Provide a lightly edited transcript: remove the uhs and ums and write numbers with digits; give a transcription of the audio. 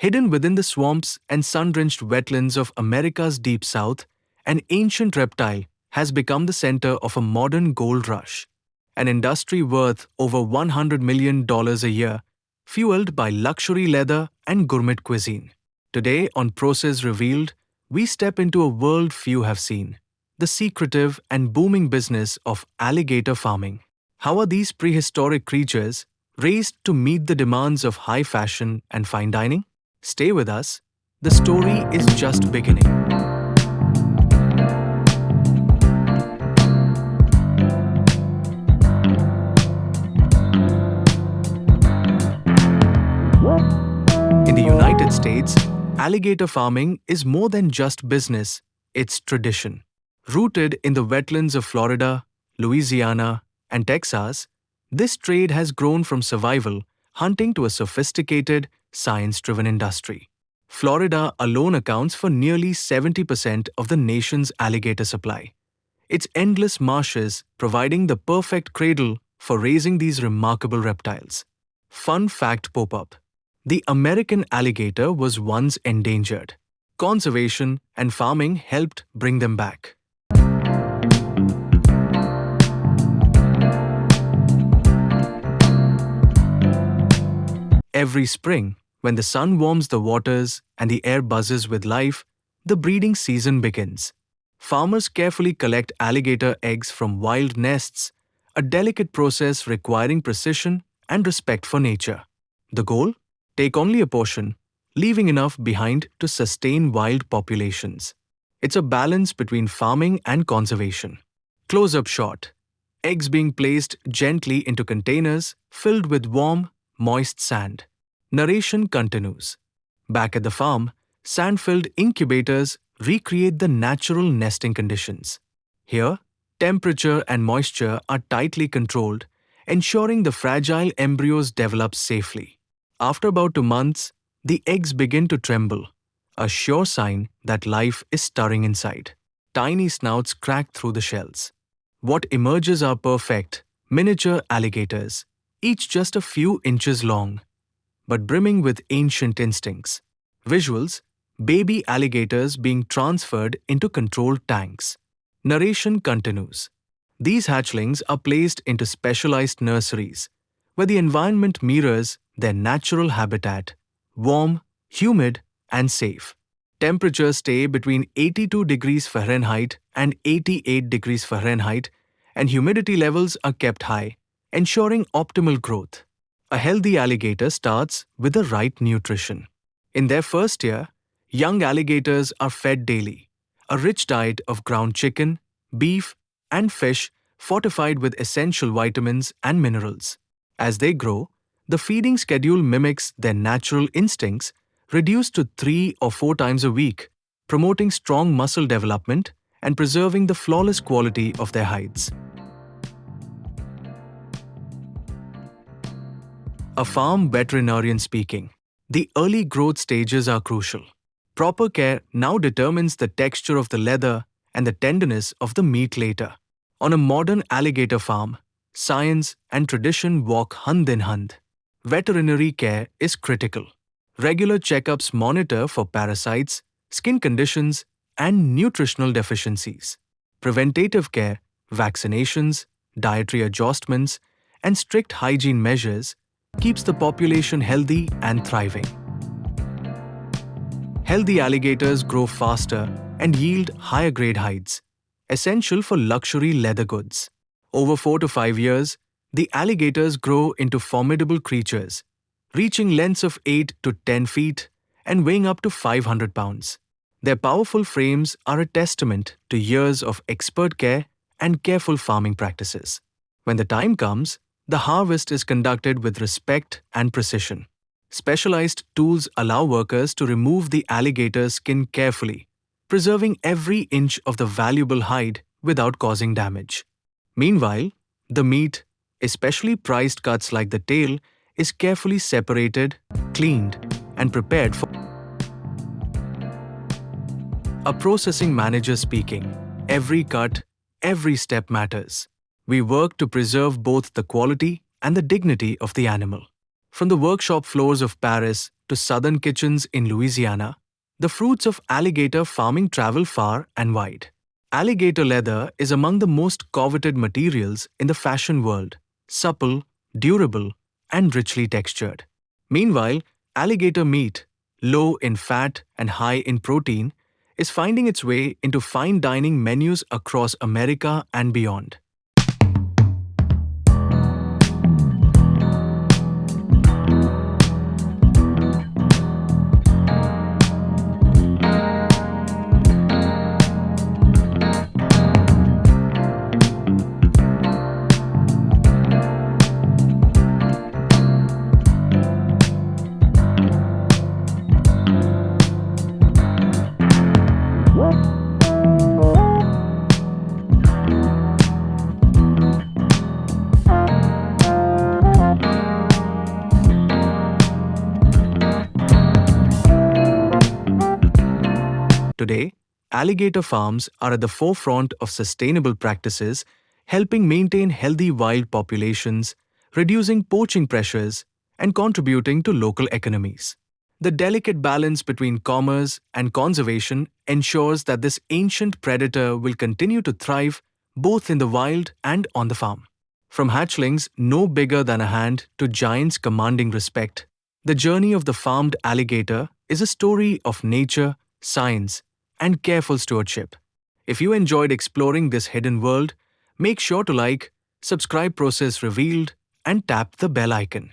Hidden within the swamps and sun-drenched wetlands of America's deep south, an ancient reptile has become the center of a modern gold rush, an industry worth over $100 million a year, fueled by luxury leather and gourmet cuisine. Today on Process Revealed, we step into a world few have seen, the secretive and booming business of alligator farming. How are these prehistoric creatures raised to meet the demands of high fashion and fine dining? Stay with us. The story is just beginning. In the United States, alligator farming is more than just business, it's tradition. Rooted in the wetlands of Florida, Louisiana, and Texas, this trade has grown from survival hunting to a sophisticated, science-driven industry. Florida alone accounts for nearly 70% of the nation's alligator supply. Its endless marshes providing the perfect cradle for raising these remarkable reptiles. Fun fact pop-up. The American alligator was once endangered. Conservation and farming helped bring them back. Every spring, when the sun warms the waters and the air buzzes with life, the breeding season begins. Farmers carefully collect alligator eggs from wild nests, a delicate process requiring precision and respect for nature. The goal? Take only a portion, leaving enough behind to sustain wild populations. It's a balance between farming and conservation. Close-up shot. Eggs being placed gently into containers filled with warm, moist sand. Narration continues. Back at the farm, sand-filled incubators recreate the natural nesting conditions. Here, temperature and moisture are tightly controlled, ensuring the fragile embryos develop safely. After about 2 months, the eggs begin to tremble, a sure sign that life is stirring inside. Tiny snouts crack through the shells. What emerges are perfect, miniature alligators, each just a few inches long, but brimming with ancient instincts. Visuals: baby alligators being transferred into controlled tanks. Narration continues. These hatchlings are placed into specialized nurseries, where the environment mirrors their natural habitat: warm, humid, and safe. Temperatures stay between 82 degrees Fahrenheit and 88 degrees Fahrenheit, and humidity levels are kept high, ensuring optimal growth. A healthy alligator starts with the right nutrition. In their first year, young alligators are fed daily, a rich diet of ground chicken, beef, and fish fortified with essential vitamins and minerals. As they grow, the feeding schedule mimics their natural instincts, reduced to 3 or 4 times a week, promoting strong muscle development and preserving the flawless quality of their hides. A farm veterinarian speaking. The early growth stages are crucial. Proper care now determines the texture of the leather and the tenderness of the meat later. On a modern alligator farm, science and tradition walk hand in hand. Veterinary care is critical. Regular checkups monitor for parasites, skin conditions, and nutritional deficiencies. Preventative care, vaccinations, dietary adjustments, and strict hygiene measures keeps the population healthy and thriving. Healthy alligators grow faster and yield higher grade hides, essential for luxury leather goods. Over 4 to 5 years, the alligators grow into formidable creatures, reaching lengths of 8 to 10 feet and weighing up to 500 pounds. Their powerful frames are a testament to years of expert care and careful farming practices. When the time comes, the harvest is conducted with respect and precision. Specialized tools allow workers to remove the alligator's skin carefully, preserving every inch of the valuable hide without causing damage. Meanwhile, the meat, especially prized cuts like the tail, is carefully separated, cleaned, and prepared for. A processing manager speaking. Every cut, every step matters. We work to preserve both the quality and the dignity of the animal. From the workshop floors of Paris to southern kitchens in Louisiana, the fruits of alligator farming travel far and wide. Alligator leather is among the most coveted materials in the fashion world, supple, durable, and richly textured. Meanwhile, alligator meat, low in fat and high in protein, is finding its way into fine dining menus across America and beyond. Today, alligator farms are at the forefront of sustainable practices, helping maintain healthy wild populations, reducing poaching pressures, and contributing to local economies. The delicate balance between commerce and conservation ensures that this ancient predator will continue to thrive both in the wild and on the farm. From hatchlings no bigger than a hand to giants commanding respect, the journey of the farmed alligator is a story of nature, science, and careful stewardship. If you enjoyed exploring this hidden world, make sure to like, subscribe Process Revealed, and tap the bell icon.